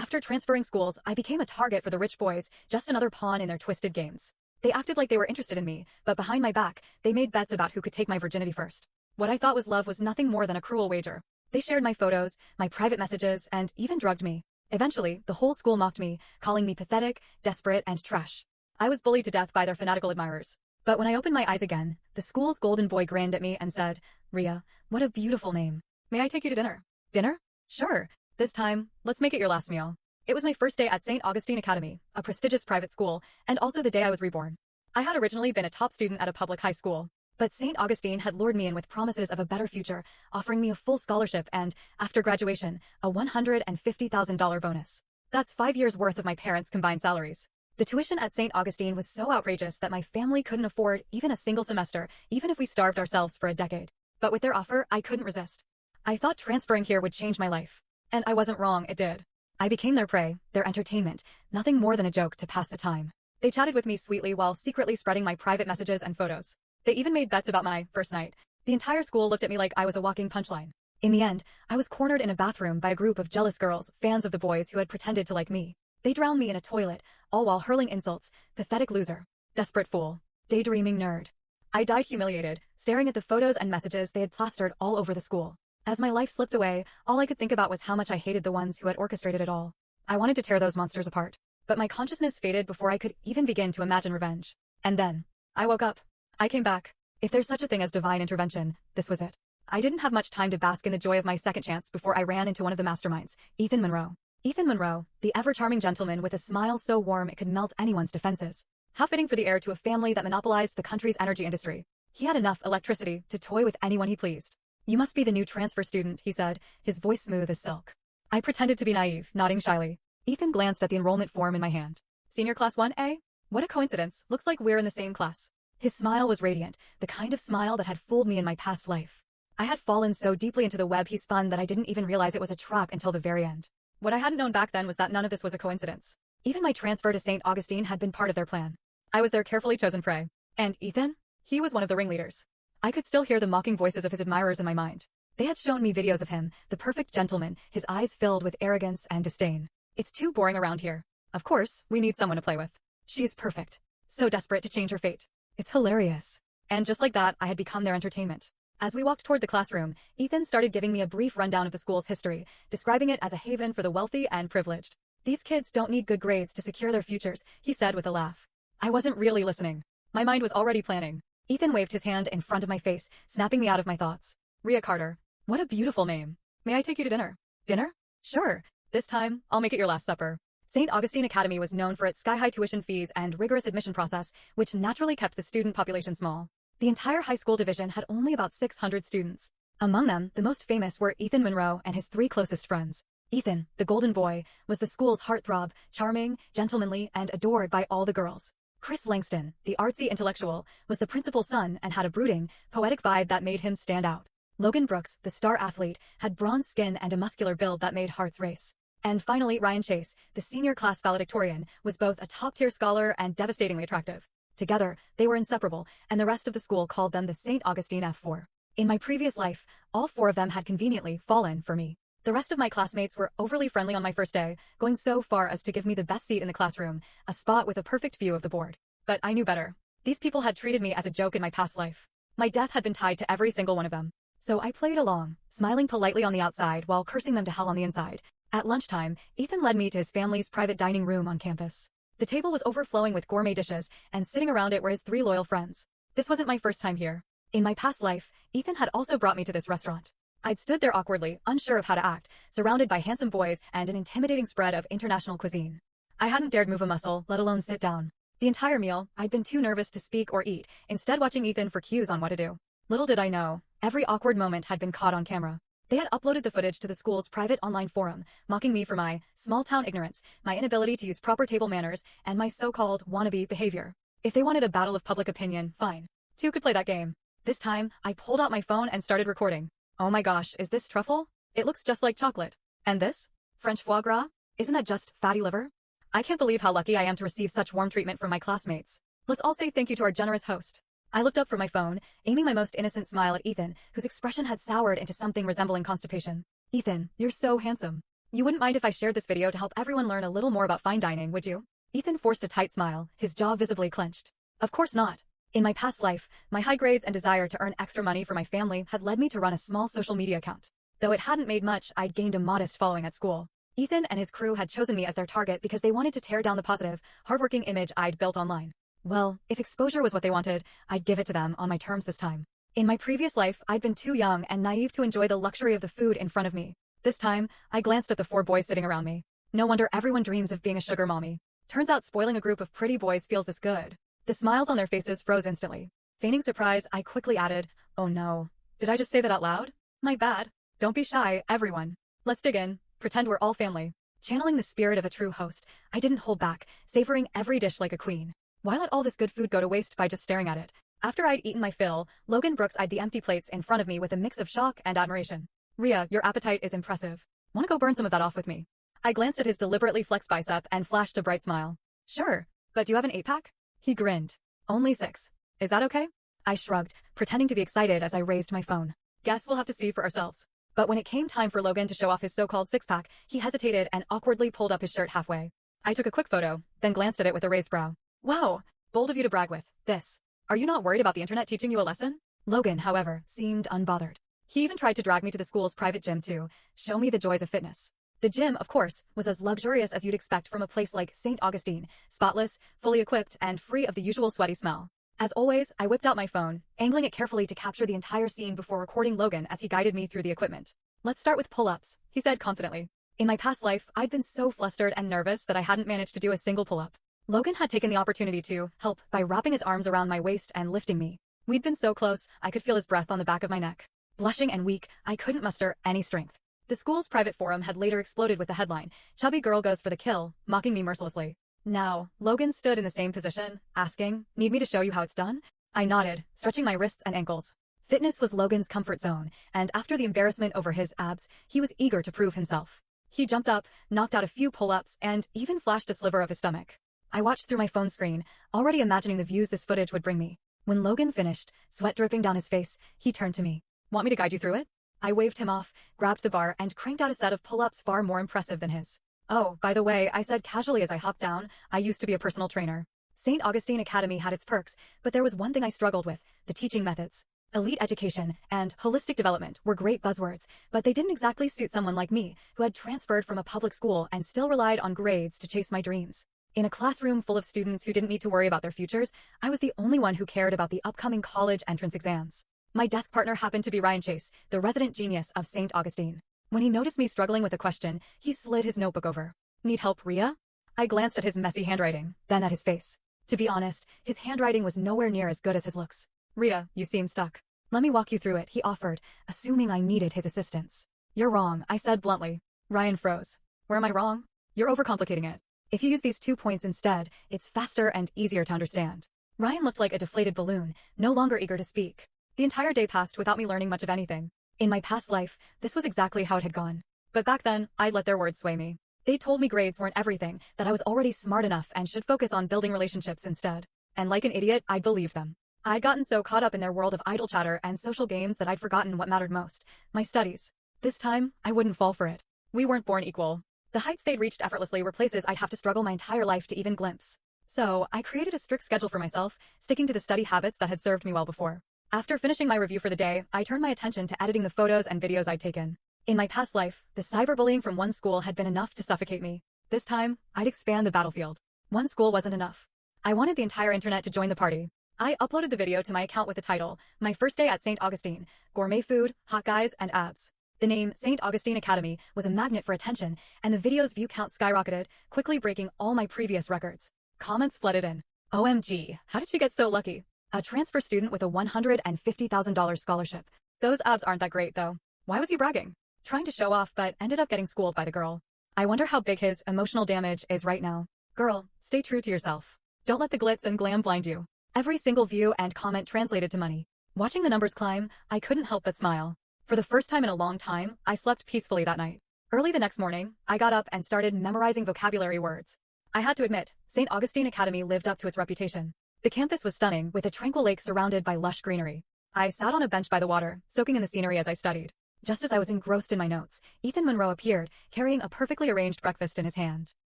After transferring schools, I became a target for the rich boys, just another pawn in their twisted games. They acted like they were interested in me, but behind my back, they made bets about who could take my virginity first. What I thought was love was nothing more than a cruel wager. They shared my photos, my private messages, and even drugged me. Eventually, the whole school mocked me, calling me pathetic, desperate, and trash. I was bullied to death by their fanatical admirers. But when I opened my eyes again, the school's golden boy grinned at me and said, "Ria, what a beautiful name. May I take you to dinner?" "Dinner? Sure. This time, let's make it your last meal." It was my first day at St. Augustine Academy, a prestigious private school, and also the day I was reborn. I had originally been a top student at a public high school, but St. Augustine had lured me in with promises of a better future, offering me a full scholarship and, after graduation, a $150,000 bonus. That's 5 years' worth of my parents' combined salaries. The tuition at St. Augustine was so outrageous that my family couldn't afford even a single semester, even if we starved ourselves for a decade. But with their offer, I couldn't resist. I thought transferring here would change my life. And I wasn't wrong, it did. I became their prey, their entertainment, nothing more than a joke to pass the time. They chatted with me sweetly while secretly spreading my private messages and photos. They even made bets about my first night. The entire school looked at me like I was a walking punchline. In the end, I was cornered in a bathroom by a group of jealous girls, fans of the boys who had pretended to like me. They drowned me in a toilet, all while hurling insults, pathetic loser, desperate fool, daydreaming nerd. I died humiliated, staring at the photos and messages they had plastered all over the school. As my life slipped away, all I could think about was how much I hated the ones who had orchestrated it all. I wanted to tear those monsters apart, but my consciousness faded before I could even begin to imagine revenge. And then, I woke up. I came back. If there's such a thing as divine intervention, this was it. I didn't have much time to bask in the joy of my second chance before I ran into one of the masterminds, Ethan Monroe. Ethan Monroe, the ever-charming gentleman with a smile so warm it could melt anyone's defenses. How fitting for the heir to a family that monopolized the country's energy industry. He had enough electricity to toy with anyone he pleased. "You must be the new transfer student," he said, his voice smooth as silk. I pretended to be naive, nodding shyly. Ethan glanced at the enrollment form in my hand. "Senior Class 1A? What a coincidence, looks like we're in the same class." His smile was radiant, the kind of smile that had fooled me in my past life. I had fallen so deeply into the web he spun that I didn't even realize it was a trap until the very end. What I hadn't known back then was that none of this was a coincidence. Even my transfer to St. Augustine had been part of their plan. I was their carefully chosen prey. And Ethan? He was one of the ringleaders. I could still hear the mocking voices of his admirers in my mind. They had shown me videos of him, the perfect gentleman, his eyes filled with arrogance and disdain. "It's too boring around here. Of course, we need someone to play with. She's perfect. So desperate to change her fate. It's hilarious." And just like that, I had become their entertainment. As we walked toward the classroom, Ethan started giving me a brief rundown of the school's history, describing it as a haven for the wealthy and privileged. "These kids don't need good grades to secure their futures," he said with a laugh. I wasn't really listening. My mind was already planning. Ethan waved his hand in front of my face, snapping me out of my thoughts. "Ria Carter. What a beautiful name. May I take you to dinner?" "Dinner? Sure. This time, I'll make it your last supper." St. Augustine Academy was known for its sky-high tuition fees and rigorous admission process, which naturally kept the student population small. The entire high school division had only about 600 students. Among them, the most famous were Ethan Monroe and his 3 closest friends. Ethan, the golden boy, was the school's heartthrob, charming, gentlemanly, and adored by all the girls. Chris Langston, the artsy intellectual, was the principal's son and had a brooding, poetic vibe that made him stand out. Logan Brooks, the star athlete, had bronze skin and a muscular build that made hearts race. And finally, Ryan Chase, the senior class valedictorian, was both a top-tier scholar and devastatingly attractive. Together, they were inseparable, and the rest of the school called them the St. Augustine F4. In my previous life, all 4 of them had conveniently fallen for me. The rest of my classmates were overly friendly on my first day, going so far as to give me the best seat in the classroom, a spot with a perfect view of the board. But I knew better. These people had treated me as a joke in my past life. My death had been tied to every single one of them. So I played along, smiling politely on the outside while cursing them to hell on the inside. At lunchtime, Ethan led me to his family's private dining room on campus. The table was overflowing with gourmet dishes, and sitting around it were his 3 loyal friends. This wasn't my first time here. In my past life, Ethan had also brought me to this restaurant. I'd stood there awkwardly, unsure of how to act, surrounded by handsome boys and an intimidating spread of international cuisine. I hadn't dared move a muscle, let alone sit down. The entire meal, I'd been too nervous to speak or eat, instead watching Ethan for cues on what to do. Little did I know, every awkward moment had been caught on camera. They had uploaded the footage to the school's private online forum, mocking me for my small-town ignorance, my inability to use proper table manners, and my so-called wannabe behavior. If they wanted a battle of public opinion, fine. 2 could play that game. This time, I pulled out my phone and started recording. "Oh my gosh, is this truffle? It looks just like chocolate. And this? French foie gras? Isn't that just fatty liver? I can't believe how lucky I am to receive such warm treatment from my classmates. Let's all say thank you to our generous host." I looked up from my phone, aiming my most innocent smile at Ethan, whose expression had soured into something resembling constipation. "Ethan, you're so handsome." You wouldn't mind if I shared this video to help everyone learn a little more about fine dining, would you? Ethan forced a tight smile, his jaw visibly clenched. Of course not. In my past life, my high grades and desire to earn extra money for my family had led me to run a small social media account. Though it hadn't made much, I'd gained a modest following at school. Ethan and his crew had chosen me as their target because they wanted to tear down the positive, hardworking image I'd built online. Well, if exposure was what they wanted, I'd give it to them on my terms this time. In my previous life, I'd been too young and naive to enjoy the luxury of the food in front of me. This time, I glanced at the 4 boys sitting around me. No wonder everyone dreams of being a sugar mommy. Turns out spoiling a group of pretty boys feels this good. The smiles on their faces froze instantly. Feigning surprise, I quickly added, "Oh no. Did I just say that out loud? My bad. Don't be shy, everyone. Let's dig in. Pretend we're all family." Channeling the spirit of a true host, I didn't hold back, savoring every dish like a queen. Why let all this good food go to waste by just staring at it? After I'd eaten my fill, Logan Brooks eyed the empty plates in front of me with a mix of shock and admiration. "Rhea, your appetite is impressive. Wanna go burn some of that off with me?" I glanced at his deliberately flexed bicep and flashed a bright smile. "Sure, but do you have an 8-pack? He grinned. "Only 6. Is that okay?" I shrugged, pretending to be excited as I raised my phone. "Guess we'll have to see for ourselves." But when it came time for Logan to show off his so-called 6-pack, he hesitated and awkwardly pulled up his shirt halfway. I took a quick photo, then glanced at it with a raised brow. "Wow, bold of you to brag with this. Are you not worried about the internet teaching you a lesson?" Logan, however, seemed unbothered. He even tried to drag me to the school's private gym to show me the joys of fitness. The gym, of course, was as luxurious as you'd expect from a place like St. Augustine, spotless, fully equipped, and free of the usual sweaty smell. As always, I whipped out my phone, angling it carefully to capture the entire scene before recording Logan as he guided me through the equipment. "Let's start with pull-ups," he said confidently. In my past life, I'd been so flustered and nervous that I hadn't managed to do a single pull-up. Logan had taken the opportunity to help by wrapping his arms around my waist and lifting me. We'd been so close, I could feel his breath on the back of my neck. Blushing and weak, I couldn't muster any strength. The school's private forum had later exploded with the headline, "Chubby girl goes for the kill," mocking me mercilessly. Now, Logan stood in the same position, asking, "Need me to show you how it's done?" I nodded, stretching my wrists and ankles. Fitness was Logan's comfort zone, and after the embarrassment over his abs, he was eager to prove himself. He jumped up, knocked out a few pull-ups, and even flashed a sliver of his stomach. I watched through my phone screen, already imagining the views this footage would bring me. When Logan finished, sweat dripping down his face, he turned to me. "Want me to guide you through it?" I waved him off, grabbed the bar, and cranked out a set of pull-ups far more impressive than his. "Oh, by the way," I said casually as I hopped down, "I used to be a personal trainer." St. Augustine Academy had its perks, but there was one thing I struggled with: the teaching methods. Elite education and holistic development were great buzzwords, but they didn't exactly suit someone like me, who had transferred from a public school and still relied on grades to chase my dreams. In a classroom full of students who didn't need to worry about their futures, I was the only one who cared about the upcoming college entrance exams. My desk partner happened to be Ryan Chase, the resident genius of St. Augustine. When he noticed me struggling with a question, he slid his notebook over. "Need help, Rhea?" I glanced at his messy handwriting, then at his face. To be honest, his handwriting was nowhere near as good as his looks. "Rhea, you seem stuck. Let me walk you through it," he offered, assuming I needed his assistance. "You're wrong," I said bluntly. Ryan froze. "Where am I wrong?" "You're overcomplicating it. If you use these 2 points instead, it's faster and easier to understand." Ryan looked like a deflated balloon, no longer eager to speak. The entire day passed without me learning much of anything. In my past life, this was exactly how it had gone. But back then, I'd let their words sway me. They told me grades weren't everything, that I was already smart enough and should focus on building relationships instead. And like an idiot, I believed them. I'd gotten so caught up in their world of idle chatter and social games that I'd forgotten what mattered most: my studies. This time, I wouldn't fall for it. We weren't born equal. The heights they'd reached effortlessly were places I'd have to struggle my entire life to even glimpse. So, I created a strict schedule for myself, sticking to the study habits that had served me well before. After finishing my review for the day, I turned my attention to editing the photos and videos I'd taken. In my past life, the cyberbullying from one school had been enough to suffocate me. This time, I'd expand the battlefield. One school wasn't enough. I wanted the entire internet to join the party. I uploaded the video to my account with the title, "My First Day at St. Augustine, Gourmet Food, Hot Guys, and Abs." The name St. Augustine Academy was a magnet for attention, and the video's view count skyrocketed, quickly breaking all my previous records. Comments flooded in. "OMG, how did she get so lucky? A transfer student with a $150,000 scholarship. Those abs aren't that great, though. Why was he bragging?" Trying to show off, but ended up getting schooled by the girl. I wonder how big his emotional damage is right now. Girl, stay true to yourself. Don't let the glitz and glam blind you. Every single view and comment translated to money. Watching the numbers climb, I couldn't help but smile. For the first time in a long time, I slept peacefully that night. Early the next morning, I got up and started memorizing vocabulary words. I had to admit, St. Augustine Academy lived up to its reputation. The campus was stunning, with a tranquil lake surrounded by lush greenery. I sat on a bench by the water, soaking in the scenery as I studied. Just as I was engrossed in my notes, Ethan Monroe appeared, carrying a perfectly arranged breakfast in his hand.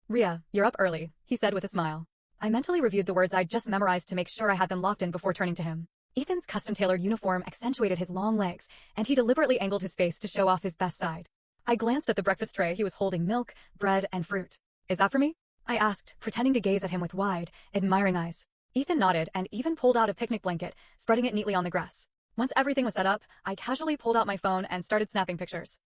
"Rhea, you're up early," he said with a smile. I mentally reviewed the words I'd just memorized to make sure I had them locked in before turning to him. Ethan's custom-tailored uniform accentuated his long legs, and he deliberately angled his face to show off his best side. I glanced at the breakfast tray. He was holding milk, bread, and fruit. "Is that for me?" I asked, pretending to gaze at him with wide, admiring eyes. Ethan nodded and even pulled out a picnic blanket, spreading it neatly on the grass. Once everything was set up, I casually pulled out my phone and started snapping pictures.